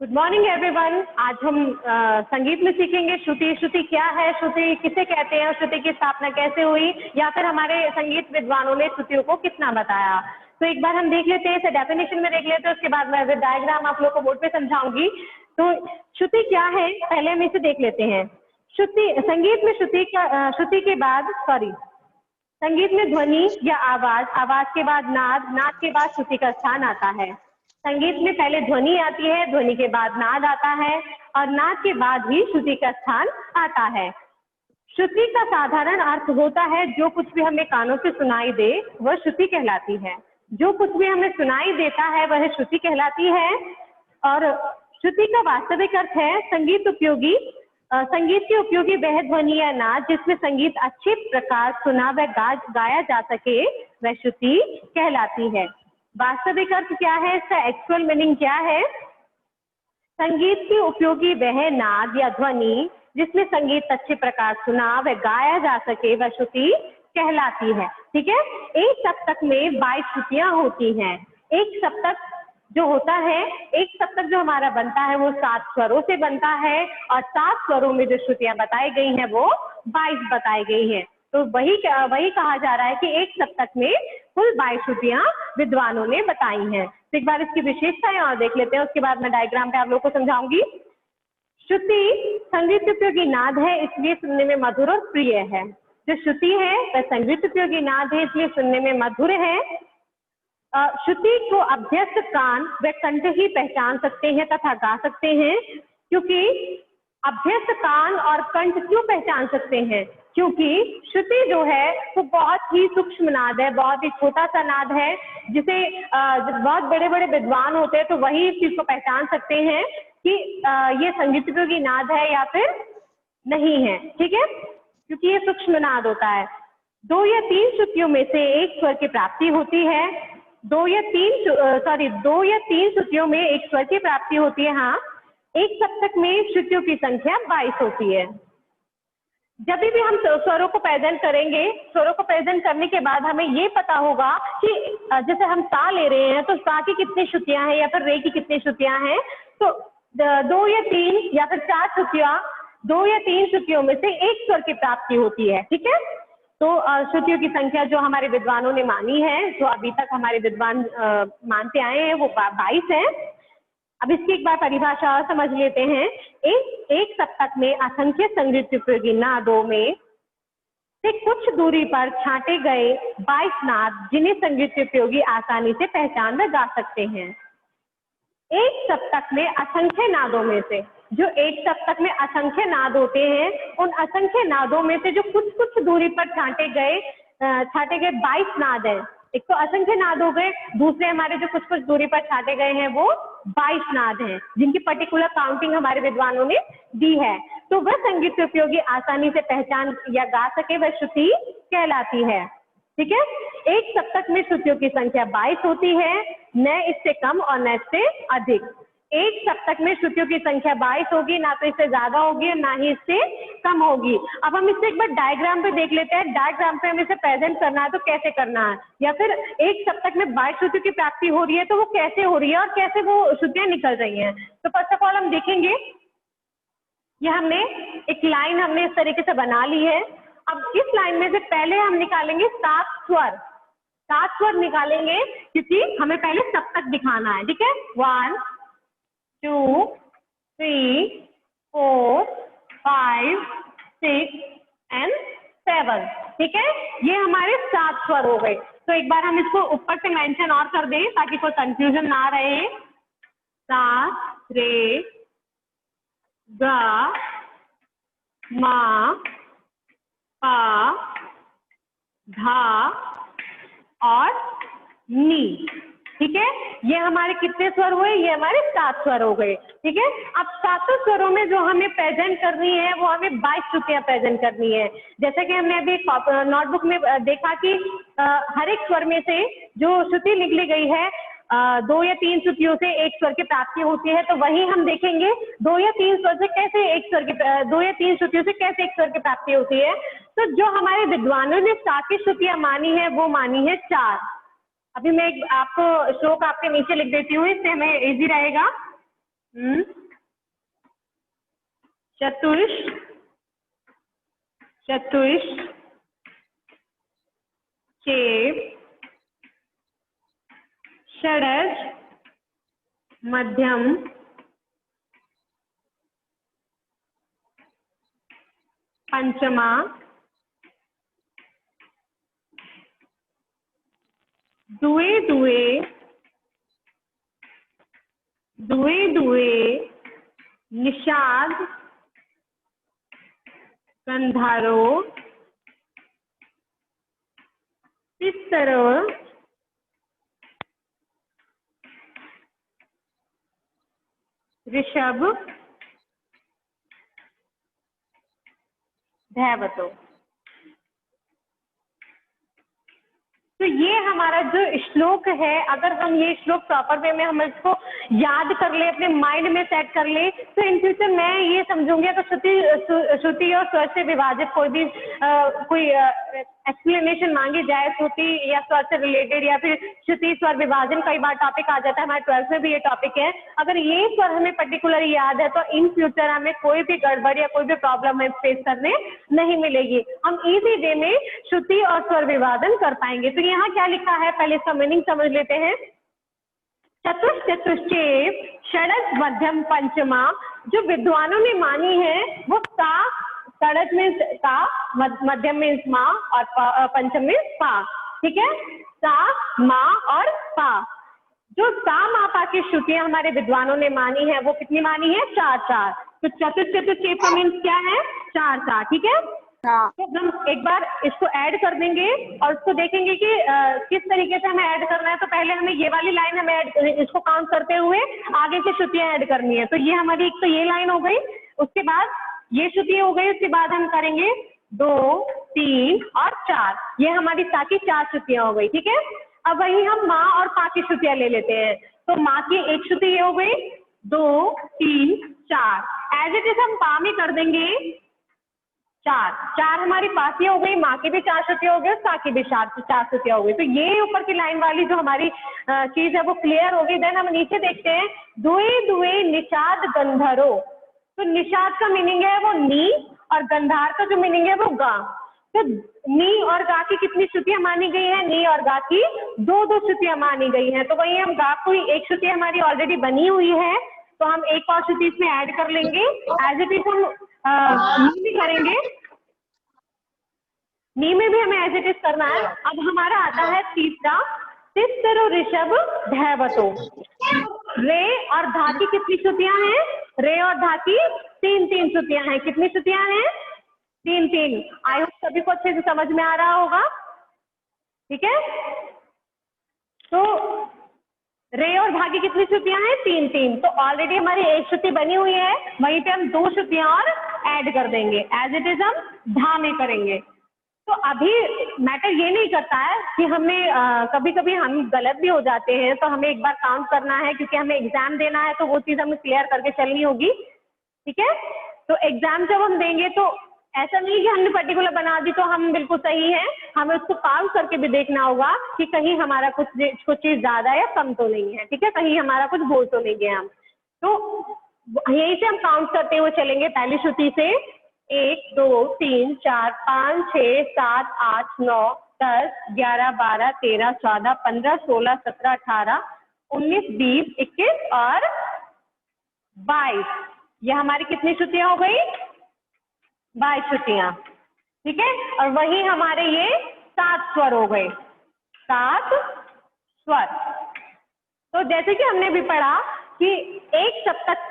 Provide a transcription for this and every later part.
Good morning everyone. आज हम संगीत में सीखेंगे श्रुति। श्रुति क्या है, श्रुति किसे कहते हैं, श्रुति की स्थापना कैसे हुई, या फिर हमारे संगीत विद्वानों ने श्रुतियों को कितना बताया। तो एक बार हम देख लेते हैं, इसे डेफिनेशन में देख लेते हैं, उसके बाद मैं डायग्राम आप लोग को बोर्ड पे समझाऊंगी। तो श्रुति क्या है, पहले हम इसे देख लेते हैं। श्रुति, संगीत में श्रुति के बाद संगीत में ध्वनि या आवाज, आवाज के बाद नाद, नाद के बाद श्रुति का स्थान आता है। संगीत में पहले ध्वनि आती है, ध्वनि के बाद नाद आता है और नाद के बाद ही श्रुति का स्थान आता है। श्रुति का साधारण अर्थ होता है जो कुछ भी हमें कानों से सुनाई दे वह श्रुति कहलाती है। जो कुछ भी हमें सुनाई देता है वह श्रुति कहलाती है। और श्रुति का वास्तविक अर्थ है संगीत की उपयोगी वह ध्वनि या नाद जिसमें संगीत अच्छे प्रकार सुना व गाया जा सके वह श्रुति कहलाती है। वास्तविक अर्थ क्या है, इसका एक्चुअल मीनिंग क्या है? संगीत की उपयोगी वह नाद या ध्वनि जिसमें संगीत अच्छे प्रकार सुना व गाया जा सके वह श्रुति कहलाती है। ठीक है। एक सप्तक में 22 श्रुतियां होती हैं। एक सप्तक जो होता है, एक सप्तक जो हमारा बनता है वो 7 स्वरों से बनता है और 7 स्वरों में जो श्रुतियां बताई गई हैं वो 22 बताई गई हैं। तो वही कहा जा रहा है कि एक सप्तक में कुल 22 श्रुतियां विद्वानों ने बताई हैं। तो एक बार इसकी विशेषताएं और देख लेते हैं, उसके बाद मैं डायग्राम पे आप लोगों को समझाऊंगी। श्रुति संगीत उपयोगी नाद है, इसलिए सुनने में मधुर और प्रिय है। जो श्रुति है वह संगीत उपयोगी नाद है, इसलिए सुनने में मधुर है। श्रुति को अभ्यस्त कान व कंठ ही पहचान सकते हैं तथा गा सकते हैं। क्योंकि अभ्यस्त कान और कंठ क्यों पहचान सकते हैं? क्योंकि श्रुति जो है वो बहुत ही सूक्ष्म नाद है, बहुत ही छोटा सा नाद है, जिसे बहुत बड़े बड़े विद्वान होते हैं तो वही इस चीज को पहचान सकते हैं कि ये संगीत उपयोगी नाद है या फिर नहीं है। ठीक है, क्योंकि ये सूक्ष्म नाद होता है। 2 या 3 श्रुतियों में से एक स्वर की प्राप्ति होती है। 2 या 3 श्रुतियों में एक स्वर की प्राप्ति होती है। हाँ, एक सप्तक में श्रुतियों की संख्या 22 होती है। जब भी हम स्वरों को प्रेजेंट करेंगे, स्वरों को प्रेजेंट करने के बाद हमें ये पता होगा कि जैसे हम सा ले रहे हैं तो सा की कितनी श्रुतियां हैं या फिर रे की कितनी श्रुतियां हैं। तो 2 या 3 या फिर 4 श्रुतियां, 2 या 3 श्रुतियों में से एक स्वर की प्राप्ति होती है। ठीक है। तो श्रुतियों की संख्या जो हमारे विद्वानों ने मानी है, जो अभी तक हमारे विद्वान मानते आए हैं, वो 22 है। अब इसकी एक बार परिभाषा और समझ लेते हैं। एक सप्तक में असंख्य संगीत उपयोगी नादों में से कुछ दूरी पर छांटे गए 22 नाद जिन्हें संगीत उपयोगी आसानी से पहचान व गा सकते हैं। एक सप्तक में असंख्य नादों में से, जो एक सप्तक में असंख्य नाद होते हैं, उन असंख्य नादों में से जो कुछ दूरी पर छांटे गए 22 नाद हैं। एक तो असंख्य नाद हो गए, दूसरे हमारे जो कुछ दूरी पर छाटे गए हैं वो 22 नाद हैं, जिनकी पर्टिकुलर काउंटिंग हमारे विद्वानों ने दी है। तो वह संगीत उपयोगी आसानी से पहचान या गा सके वह श्रुति कहलाती है। ठीक है। एक सप्तक में श्रुतियों की संख्या 22 होती है, न इससे कम और न इससे अधिक। एक सप्तक में श्रुतियों की संख्या 22 होगी, ना तो इससे ज्यादा होगी ना ही इससे कम होगी। अब हम इससे एक बार डायग्राम पे देख लेते हैं। डायग्राम पे हमें इसे प्रेजेंट करना है तो कैसे करना है, या फिर एक सप्तक में 22 श्रुतियों की प्राप्ति हो रही है तो वो कैसे हो रही है और कैसे वो श्रुतियां निकल रही हैं। तो फर्स्ट ऑफ ऑल हम देखेंगे, ये हमने एक लाइन हमने इस तरीके से बना ली है। अब इस लाइन में से पहले हम निकालेंगे 7 स्वर। 7 स्वर निकालेंगे क्योंकि हमें पहले सप्तक दिखाना है। ठीक है। 1 2 3 4 5 6 एंड 7। ठीक है, ये हमारे 7 स्वर हो गए। तो एक बार हम इसको ऊपर से मेंशन और कर दें ताकि कोई कंफ्यूजन ना रहे। सा, रे, गा, मा, पा, धा और नी। ठीक है, ये हमारे कितने स्वर हुए? ये हमारे 7 स्वर हो गए। ठीक है। अब 7 स्वरों में जो हमें प्रेजेंट करनी है वो हमें 22 श्रुतियां प्रेजेंट करनी है। जैसे कि हमने अभी नोटबुक में देखा कि हर एक स्वर में से जो श्रुति निकली गई है 2 या 3 श्रुतियों से एक स्वर की प्राप्ति होती है। तो वही हम देखेंगे 2 या 3 स्वर से कैसे 2 या 3 श्रुतियों से कैसे एक स्वर की प्राप्ति होती है। तो जो हमारे विद्वानों ने 7 श्रुतियां मानी है वो मानी है 4। अभी मैं आपको श्लोक आपके नीचे लिख देती हूँ, इससे हमें इजी रहेगा। चतुष, चतुष, चेप, षडज, मध्यम, पंचमा, दुए दुए, दुए दुए, निषाद, गंधारो, तिस्सरो, ऋषभ, धैवतो। तो ये हमारा जो श्लोक है, अगर हम ये श्लोक प्रॉपर वे में हम इसको याद कर ले, अपने माइंड में सेट कर ले, तो इन फ्यूचर मैं ये समझूंगी अगर श्रुति और स्वर से विभाजित कोई भी कोई एक्सप्लेनेशन मांगी जाए श्रुति या स्वर से रिलेटेड, या फिर श्रुति स्वर विभाजन कई बार टॉपिक आ जाता है, हमारे 12th में भी ये टॉपिक है। अगर ये स्वर हमें पर्टिकुलर याद है तो इन फ्यूचर हमें कोई भी गड़बड़ या कोई भी प्रॉब्लम हमें फेस करने नहीं मिलेगी। हम इजी वे में श्रुति और स्वर विभाजन कर पाएंगे। तो यहाँ क्या लिखा है, पहले इसका मीनिंग समझ लेते हैं। चतुष, चतुश्चेप, षडज, मध्यम, पंचमा जो विद्वानों ने मानी है वो सा, षडज में सा, मध्यम में मा और पंचम में पा। ठीक है, सा, मा और पा। जो सा मा पा की श्रुतियां हमारे विद्वानों ने मानी है वो कितनी मानी है, 4 4। तो चतुष चतुश्चेप का मीन्स क्या है, 4 4। ठीक है, तो हम एक बार इसको ऐड कर देंगे और उसको देखेंगे कि किस तरीके से हमें ऐड करना है। तो पहले हमें ये वाली लाइन हमें ऐड, इसको काउंट करते हुए आगे की श्रुतियां ऐड करनी है। तो ये हमारी एक तो ये लाइन हो गई, उसके बाद ये श्रुति हो गई, उसके बाद हम करेंगे 2 3 और 4। ये हमारी सा की 4 श्रुतियां हो गई। ठीक है, अब वही हम माँ और पा की श्रुतियां ले लेते हैं। तो माँ की एक श्रुति ये हो गई, 2 3 4। एज इट इज हम पा में कर देंगे 4 4 हमारी पास ही हो गई, माँ की भी 4 श्रुतियां हो गई, सा की भी 4 श्रुतियां हो गई। तो ये ऊपर की लाइन वाली जो हमारी चीज है वो क्लियर हो गई। देन हम नीचे देखते हैं, दुए दुए निषाद गंधरो। तो निषाद का मीनिंग है वो नी और गंधार का जो मीनिंग है वो गा। तो नी और गा की कितनी श्रुतियां मानी गई है, नी और गा की 2 2 श्रुतियां मानी गई हैं। तो वही हम गा को एक श्रुति हमारी ऑलरेडी बनी हुई है, तो हम एक और श्रुति इसमें ऐड कर लेंगे। एज इट इज हम नी भी करेंगे, नी में भी हमें एज इट इज करना है। अब हमारा आता है तीसरा, तिस्सरो ऋषभ धैवतो। रे और धा की कितनी श्रुतियां हैं, रे और धा की 3 3 श्रुतियां हैं। कितनी श्रुतियां हैं, 3 3। आई होप सभी को अच्छे से समझ में आ रहा होगा। ठीक है, तो रे और धा की कितनी श्रुतियां हैं, 3 3। तो ऑलरेडी हमारी एक श्रुति बनी हुई है, वहीं पे हम 2 श्रुतियां और ऐड कर देंगे। एज इट इज हम धा में करेंगे। तो अभी मैटर ये नहीं करता है कि हमने कभी कभी हम गलत भी हो जाते हैं, तो हमें एक बार काउंट करना है क्योंकि हमें एग्जाम देना है, तो वो चीज हमें क्लियर करके चलनी होगी। ठीक है, तो एग्जाम जब हम देंगे तो ऐसा नहीं कि हमने पर्टिकुलर बना दी तो हम बिल्कुल सही है, हमें उसको काउंट करके भी देखना होगा कि कहीं हमारा कुछ चीज ज्यादा या कम तो नहीं है। ठीक है, कहीं हमारा कुछ भूल तो नहीं गया हम। तो यहीं से हम काउंट करते हुए चलेंगे। पहली श्रुति से 1 2 3 4 5 6 7 8 9 10 11 12 13 14 15 16 17 18 19 20 21 और 22। ये हमारी कितनी श्रुतियां हो गई, 22 श्रुतियां। ठीक है, और वही हमारे ये 7 स्वर हो गए, 7 स्वर। तो जैसे कि हमने भी पढ़ा कि एक सप्तक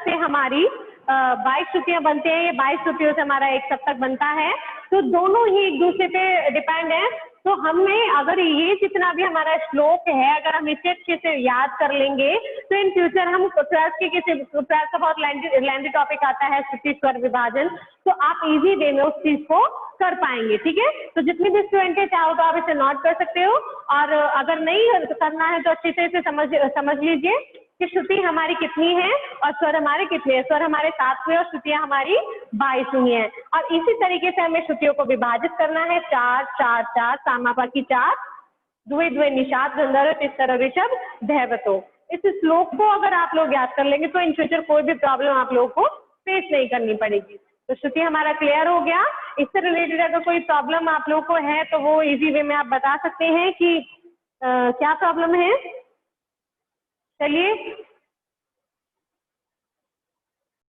से हमारी 22 श्रुतियां बनते हैं। ये 22 श्रुतियों से हमारा एक सप्तक बनता है। तो दोनों ही एक दूसरे पे डिपेंड है। तो हमें अगर ये जितना भी हमारा श्लोक है, अगर हम इसे अच्छे से याद कर लेंगे तो इन फ्यूचर हम 12th का बहुत लेंथी टॉपिक आता है श्रुति स्वर विभाजन, तो आप इजी वे में उस चीज को कर पाएंगे। ठीक है, तो जितने भी स्टूडेंट है चाहो तो आप इसे नोट कर सकते हो, और अगर नहीं करना है तो अच्छे से इसे समझ लीजिए कि श्रुति हमारी कितनी है और स्वर हमारे कितने हैं। स्वर हमारे 7 हुए और श्रुतियां हमारी 22 हुई हैं। और इसी तरीके से हमें श्रुतियों को विभाजित करना है, 4 4 4, सामापा की 4, दुए दुए निषाद गंधर्व, तिस्सरो ऋषभ धैवतो। इस श्लोक को अगर आप लोग याद कर लेंगे तो इन फ्यूचर कोई भी प्रॉब्लम आप लोगों को फेस नहीं करनी पड़ेगी। तो श्रुति हमारा क्लियर हो गया। इससे रिलेटेड अगर कोई प्रॉब्लम आप लोगों को है तो वो इजी वे में आप बता सकते हैं कि क्या प्रॉब्लम है। चलिए